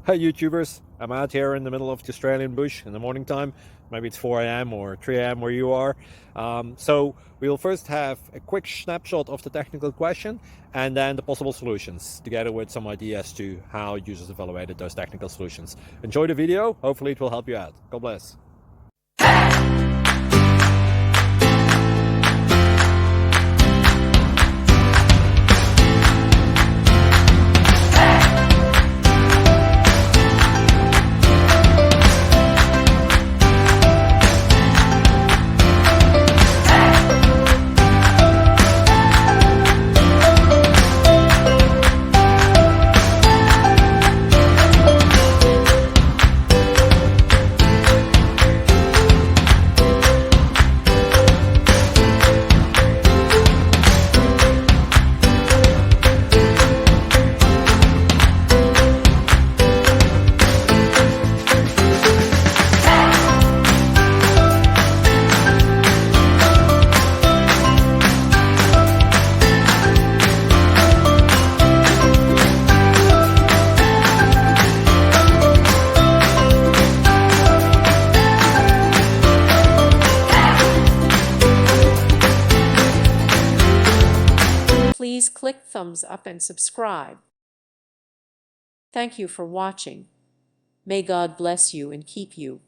Hey YouTubers, I'm out here in the middle of the Australian bush in the morning time. Maybe it's 4 a.m. or 3 a.m. where you are. So we'll first have a quick snapshot of the technical question and then the possible solutions, together with some ideas to how users evaluated those technical solutions. Enjoy the video, hopefully it will help you out. God bless. Please click thumbs up and subscribe. Thank you for watching. May God bless you and keep you.